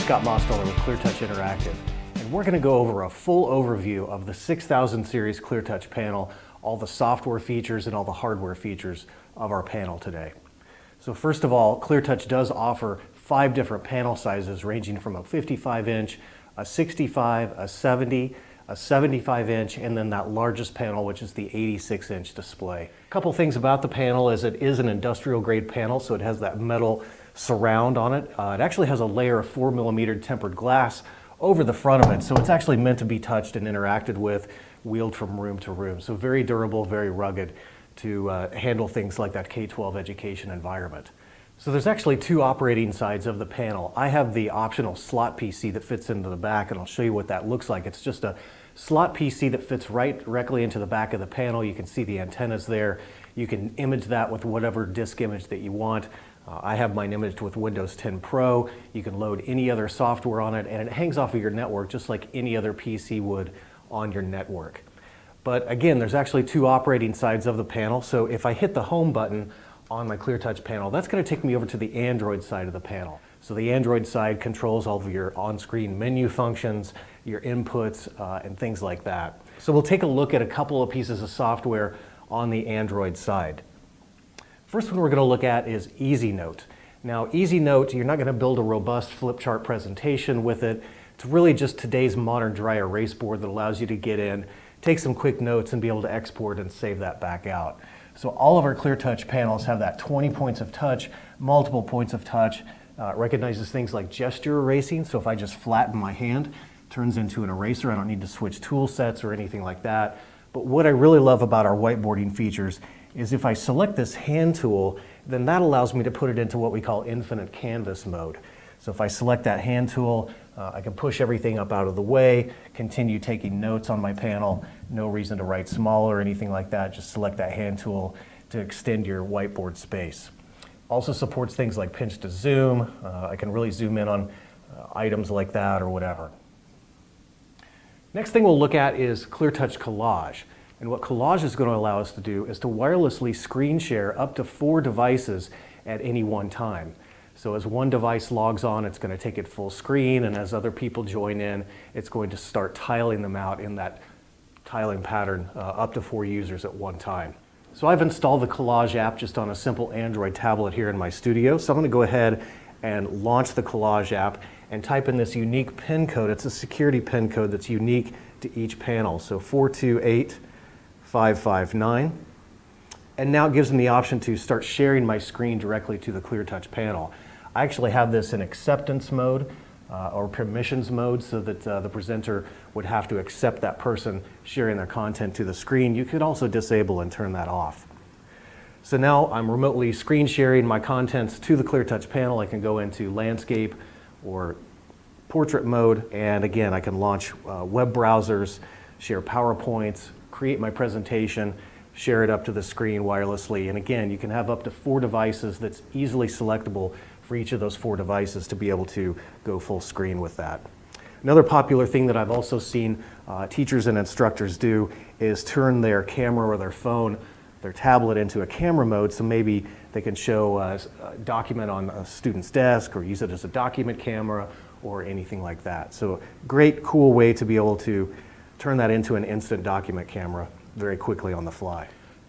Scott Mosteller with ClearTouch Interactive, and we're going to go over a full overview of the 6000 series ClearTouch panel, all the software features and all the hardware features of our panel today. So first of all, ClearTouch does offer 5 different panel sizes ranging from a 55-inch, a 65, a 70, a 75-inch, and then that largest panel, which is the 86-inch display. A couple things about the panel is it is an industrial-grade panel, so it has that metal surround on it. It actually has a layer of 4mm tempered glass over the front of it, so it's actually meant to be touched and interacted with, wheeled from room to room. So very durable, very rugged to handle things like that K-12 education environment. So there's actually 2 operating sides of the panel. I have the optional slot PC that fits into the back, and I'll show you what that looks like. It's just a slot PC that fits right directly into the back of the panel. You can see the antennas there. You can image that with whatever disk image that you want. I have mine imaged with Windows 10 Pro. You can load any other software on it, and it hangs off of your network just like any other PC would on your network. But again, there's actually 2 operating sides of the panel. So if I hit the home button on my ClearTouch panel, that's going to take me over to the Android side of the panel. So the Android side controls all of your on-screen menu functions, your inputs, and things like that. So we'll take a look at a couple of pieces of software on the Android side. First one we're going to look at is EasyNote. Now EasyNote, you're not going to build a robust flip chart presentation with it. It's really just today's modern dry erase board that allows you to get in, take some quick notes, and be able to export and save that back out. So all of our ClearTouch panels have that 20 points of touch, multiple points of touch. It recognizes things like gesture erasing, so if I just flatten my hand, it turns into an eraser. I don't need to switch tool sets or anything like that. But what I really love about our whiteboarding features is if I select this hand tool, then that allows me to put it into what we call infinite canvas mode. So if I select that hand tool, I can push everything up out of the way, continue taking notes on my panel, no reason to write small or anything like that, just select that hand tool to extend your whiteboard space. Also supports things like pinch to zoom. I can really zoom in on items like that or whatever. Next thing we'll look at is ClearTouch Collage. And what Collage is going to allow us to do is to wirelessly screen share up to 4 devices at any one time. So as one device logs on, it's going to take it full screen, and as other people join in, it's going to start tiling them out in that tiling pattern up to 4 users at one time. So I've installed the Collage app just on a simple Android tablet here in my studio. So I'm going to go ahead and launch the Collage app and type in this unique PIN code. It's a security PIN code that's unique to each panel. So 428559. And now it gives me the option to start sharing my screen directly to the ClearTouch panel. I actually have this in acceptance mode or permissions mode so that the presenter would have to accept that person sharing their content to the screen. You could also disable and turn that off. So now I'm remotely screen sharing my contents to the ClearTouch panel. I can go into landscape or portrait mode, and again I can launch web browsers, share PowerPoints, create my presentation, share it up to the screen wirelessly, and again you can have up to 4 devices that's easily selectable for each of those 4 devices to be able to go full screen with that. Another popular thing that I've also seen teachers and instructors do is turn their camera or their phone, their tablet into a camera mode, so maybe they can show a document on a student's desk or use it as a document camera or anything like that. So great, cool way to be able to turn that into an instant document camera very quickly on the fly.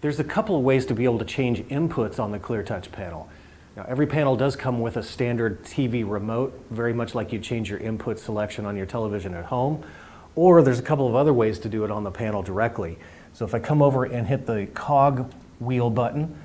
There's a couple of ways to be able to change inputs on the ClearTouch panel. Now every panel does come with a standard TV remote, very much like you change your input selection on your television at home, or there's a couple of other ways to do it on the panel directly. So if I come over and hit the cog wheel button,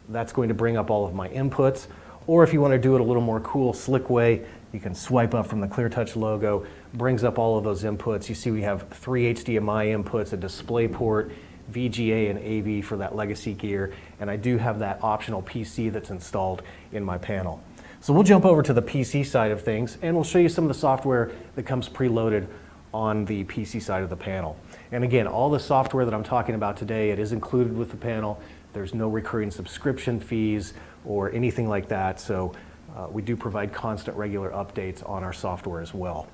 that's going to bring up all of my inputs. Or if you want to do it a little more cool, slick way, you can swipe up from the ClearTouch logo, brings up all of those inputs. You see we have 3 HDMI inputs, a DisplayPort, VGA and AV for that legacy gear, and I do have that optional PC that's installed in my panel. So we'll jump over to the PC side of things, and we'll show you some of the software that comes preloaded on the PC side of the panel. And again, all the software that I'm talking about today, it is included with the panel. There's no recurring subscription fees or anything like that, so we do provide constant regular updates on our software as well.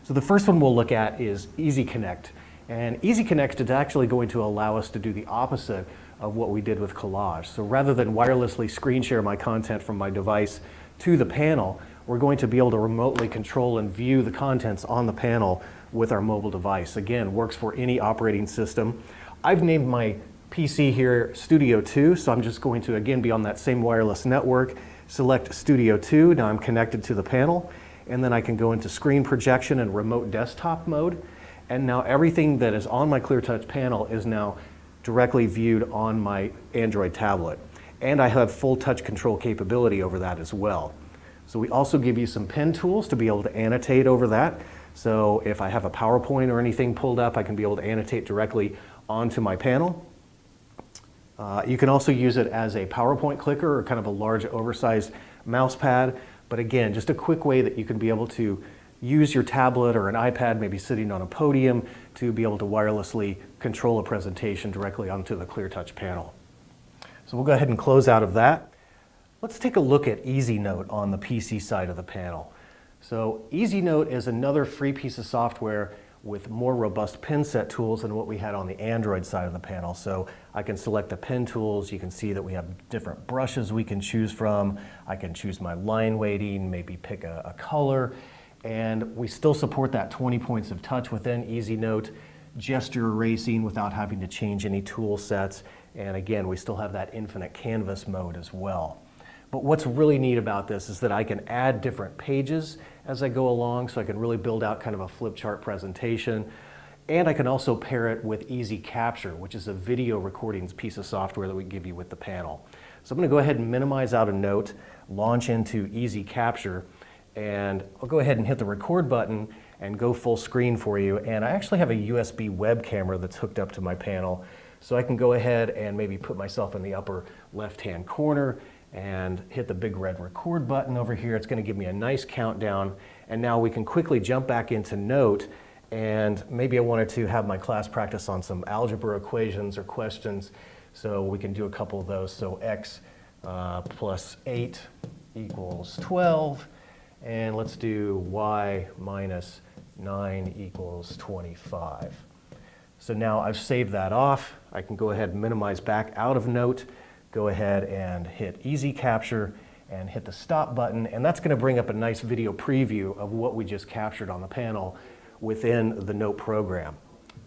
So the first one we'll look at is Easy Connect. And Easy Connect is actually going to allow us to do the opposite of what we did with Collage. So rather than wirelessly screen share my content from my device to the panel, we're going to be able to remotely control and view the contents on the panel with our mobile device. Again, works for any operating system. I've named my PC here Studio 2, so I'm just going to again be on that same wireless network, select Studio 2, now I'm connected to the panel, and then I can go into screen projection and remote desktop mode, and now everything that is on my ClearTouch panel is now directly viewed on my Android tablet. And I have full touch control capability over that as well. So we also give you some pen tools to be able to annotate over that. So if I have a PowerPoint or anything pulled up, I can be able to annotate directly onto my panel. You can also use it as a PowerPoint clicker or kind of a large oversized mouse pad. But again, just a quick way that you can be able to use your tablet or an iPad, maybe sitting on a podium, to be able to wirelessly control a presentation directly onto the ClearTouch panel. So we'll go ahead and close out of that. Let's take a look at EasyNote on the PC side of the panel. So EasyNote is another free piece of software with more robust pen set tools than what we had on the Android side of the panel. So I can select the pen tools. You can see that we have different brushes we can choose from. I can choose my line weighting, maybe pick a color. And we still support that 20 points of touch within EasyNote, gesture erasing without having to change any tool sets. And again, we still have that infinite canvas mode as well. But what's really neat about this is that I can add different pages as I go along, so I can really build out kind of a flip chart presentation. And I can also pair it with Easy Capture, which is a video recordings piece of software that we give you with the panel. So I'm going to go ahead and minimize out a note, launch into Easy Capture, and I'll go ahead and hit the record button and go full screen for you. And I actually have a USB web camera that's hooked up to my panel, so I can go ahead and maybe put myself in the upper left-hand corner and hit the big red record button over here. It's going to give me a nice countdown, and now we can quickly jump back into Note, and maybe I wanted to have my class practice on some algebra equations or questions, so we can do a couple of those. So x plus 8 equals 12, and let's do y minus 9 equals 25. So now I've saved that off. I can go ahead and minimize back out of Note, go ahead and hit Easy Capture and hit the stop button, and that's going to bring up a nice video preview of what we just captured on the panel within the Note program.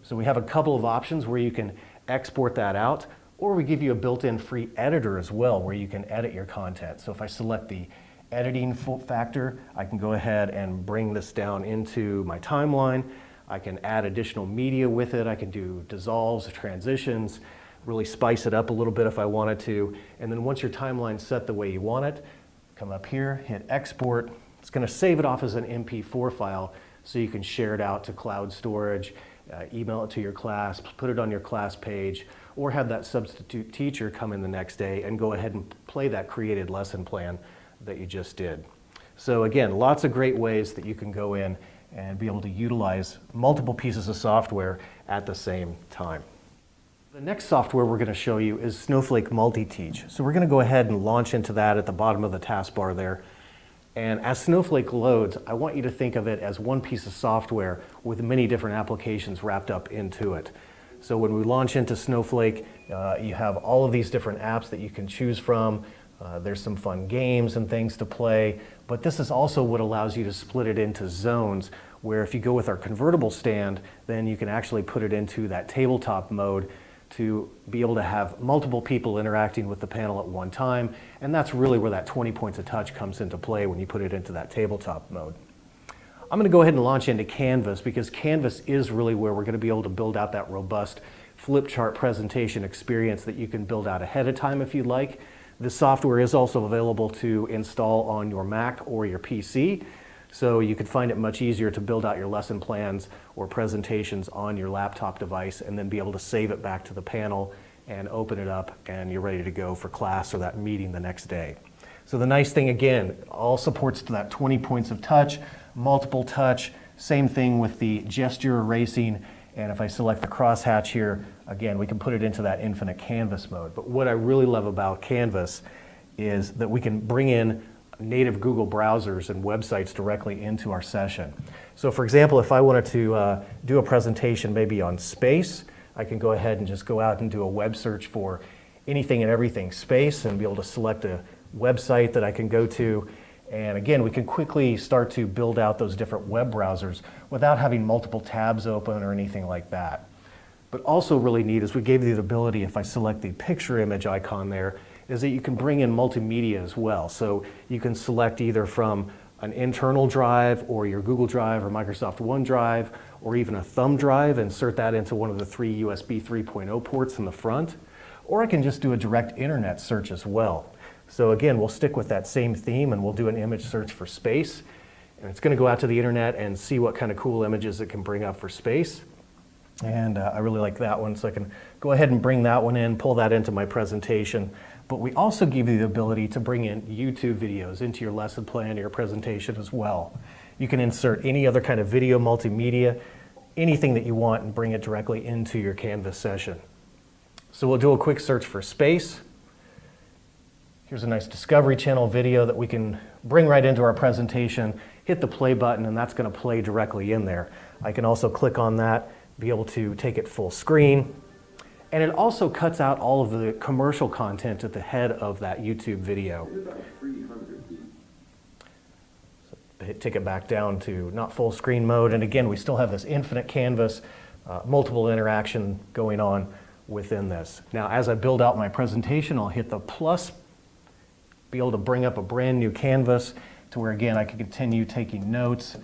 So we have a couple of options where you can export that out, or we give you a built-in free editor as well where you can edit your content. So if I select the editing factor, I can go ahead and bring this down into my timeline. I can add additional media with it. I can do dissolves, transitions, really spice it up a little bit if I wanted to. And then once your timeline's set the way you want it, come up here, hit export. It's going to save it off as an MP4 file so you can share it out to cloud storage, email it to your class, put it on your class page, or have that substitute teacher come in the next day and go ahead and play that created lesson plan that you just did. So again, lots of great ways that you can go in and be able to utilize multiple pieces of software at the same time. The next software we're going to show you is Snowflake Multi-Teach. So we're going to go ahead and launch into that at the bottom of the taskbar there. And as Snowflake loads, I want you to think of it as one piece of software with many different applications wrapped up into it. So when we launch into Snowflake, you have all of these different apps that you can choose from. There's some fun games and things to play, but this is also what allows you to split it into zones, where if you go with our convertible stand, then you can actually put it into that tabletop mode to be able to have multiple people interacting with the panel at one time, and that's really where that 20 points of touch comes into play when you put it into that tabletop mode. I'm going to go ahead and launch into Canvas, because Canvas is really where we're going to be able to build out that robust flip chart presentation experience that you can build out ahead of time if you'd like. This software is also available to install on your Mac or your PC, so you can find it much easier to build out your lesson plans or presentations on your laptop device and then be able to save it back to the panel and open it up, and you're ready to go for class or that meeting the next day. So the nice thing, again, all supports to that 20 points of touch, multiple touch, same thing with the gesture erasing, and if I select the crosshatch here, again, we can put it into that infinite canvas mode. But what I really love about Canvas is that we can bring in native Google browsers and websites directly into our session. So for example, if I wanted to do a presentation maybe on space, I can go ahead and just go out and do a web search for anything and everything space and be able to select a website that I can go to, And again, we can quickly start to build out those different web browsers without having multiple tabs open or anything like that. But also really neat is we gave you the ability, if I select the picture image icon there, is that you can bring in multimedia as well. So you can select either from an internal drive or your Google Drive or Microsoft OneDrive or even a thumb drive, insert that into one of the 3 USB 3.0 ports in the front. Or I can just do a direct internet search as well. So again, we'll stick with that same theme and we'll do an image search for space. And it's going to go out to the internet and see what kind of cool images it can bring up for space. And I really like that one, so I can go ahead and bring that one in, pull that into my presentation. But we also give you the ability to bring in YouTube videos into your lesson plan or your presentation as well. You can insert any other kind of video, multimedia, anything that you want and bring it directly into your Canvas session. So we'll do a quick search for space. Here's a nice Discovery Channel video that we can bring right into our presentation, hit the play button, and that's going to play directly in there. I can also click on that, be able to take it full screen. And it also cuts out all of the commercial content at the head of that YouTube video. So take it back down to not full screen mode. And again, we still have this infinite canvas, multiple interaction going on within this. Now, as I build out my presentation, I'll hit the plus, be able to bring up a brand new canvas to where, again, I can continue taking notes,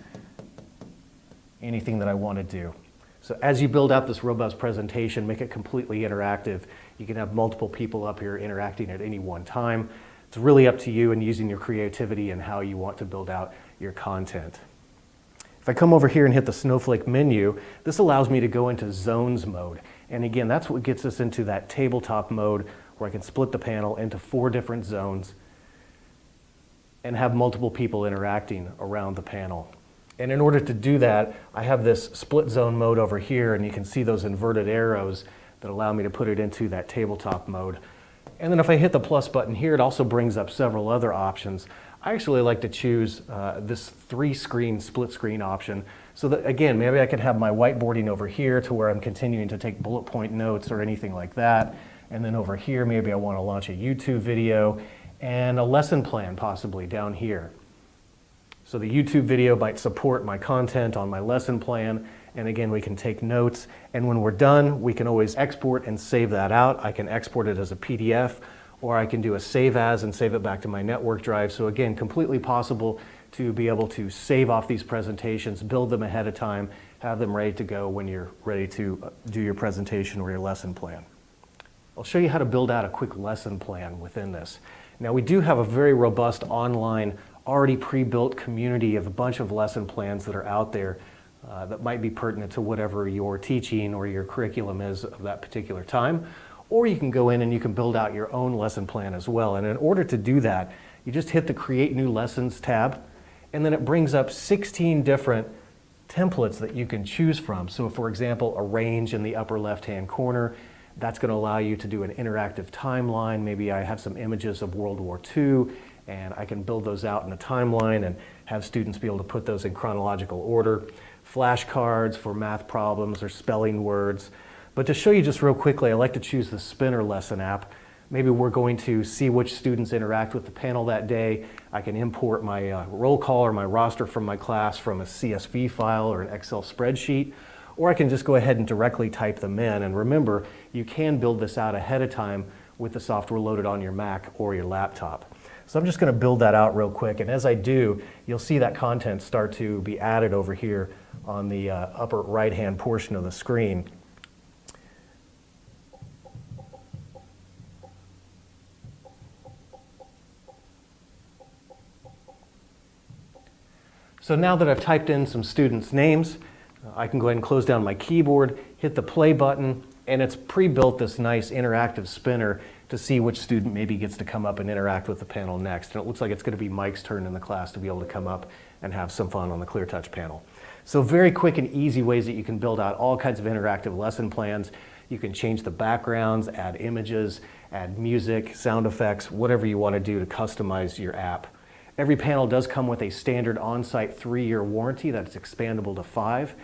anything that I want to do. So as you build out this robust presentation, make it completely interactive. You can have multiple people up here interacting at any one time. It's really up to you and using your creativity and how you want to build out your content. If I come over here and hit the Snowflake menu, this allows me to go into zones mode. And again, that's what gets us into that tabletop mode where I can split the panel into 4 different zones and have multiple people interacting around the panel. And in order to do that, I have this split zone mode over here, and you can see those inverted arrows that allow me to put it into that tabletop mode. And then if I hit the plus button here, it also brings up several other options. I actually like to choose this 3-screen split screen option so that, again, maybe I could have my whiteboarding over here to where I'm continuing to take bullet point notes or anything like that. And then over here, maybe I want to launch a YouTube video and a lesson plan possibly down here. So the YouTube video might support my content on my lesson plan, and again, we can take notes, and when we're done, we can always export and save that out. I can export it as a PDF, or I can do a save as and save it back to my network drive. So again, completely possible to be able to save off these presentations, build them ahead of time, have them ready to go when you're ready to do your presentation or your lesson plan. I'll show you how to build out a quick lesson plan within this. Now, we do have a very robust online already pre-built community of a bunch of lesson plans that are out there that might be pertinent to whatever your teaching or your curriculum is of that particular time. Or you can go in and you can build out your own lesson plan as well. And in order to do that, you just hit the Create New Lessons tab, and then it brings up 16 different templates that you can choose from. So for example, arrange in the upper left-hand corner. That's going to allow you to do an interactive timeline. Maybe I have some images of World War II, and I can build those out in a timeline and have students be able to put those in chronological order. Flashcards for math problems or spelling words. But to show you just real quickly, I like to choose the Spinner lesson app. Maybe we're going to see which students interact with the panel that day. I can import my roll call or my roster from my class from a CSV file or an Excel spreadsheet. Or I can just go ahead and directly type them in. And remember, you can build this out ahead of time with the software loaded on your Mac or your laptop. So I'm just going to build that out real quick, and as I do, you'll see that content start to be added over here on the upper right-hand portion of the screen. So now that I've typed in some students' names, I can go ahead and close down my keyboard, hit the play button, and it's pre-built this nice interactive spinner to see which student maybe gets to come up and interact with the panel next. And it looks like it's going to be Mike's turn in the class to be able to come up and have some fun on the ClearTouch panel. So very quick and easy ways that you can build out all kinds of interactive lesson plans. You can change the backgrounds, add images, add music, sound effects, whatever you want to do to customize your app. Every panel does come with a standard on-site 3-year warranty that's expandable to 5.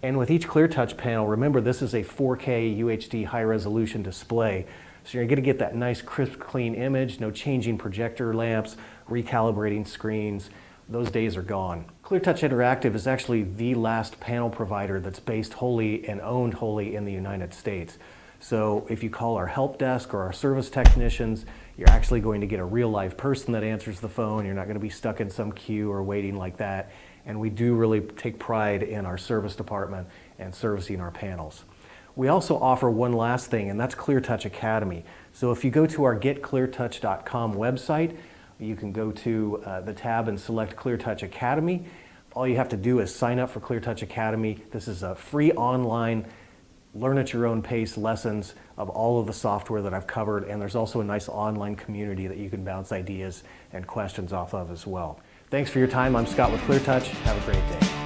And with each ClearTouch panel, remember this is a 4K UHD high resolution display. So you're gonna get that nice, crisp, clean image, no changing projector lamps, recalibrating screens. Those days are gone. ClearTouch Interactive is actually the last panel provider that's based wholly and owned wholly in the United States. So if you call our help desk or our service technicians, you're actually going to get a real live person that answers the phone. You're not going to be stuck in some queue or waiting like that. And we do really take pride in our service department and servicing our panels. We also offer one last thing, and that's ClearTouch Academy. So if you go to our getcleartouch.com website, you can go to the tab and select ClearTouch Academy. All you have to do is sign up for ClearTouch Academy. This is a free online learn at your own pace lessons of all of the software that I've covered, and there's also a nice online community that you can bounce ideas and questions off of as well. Thanks for your time. I'm Scott with ClearTouch. Have a great day.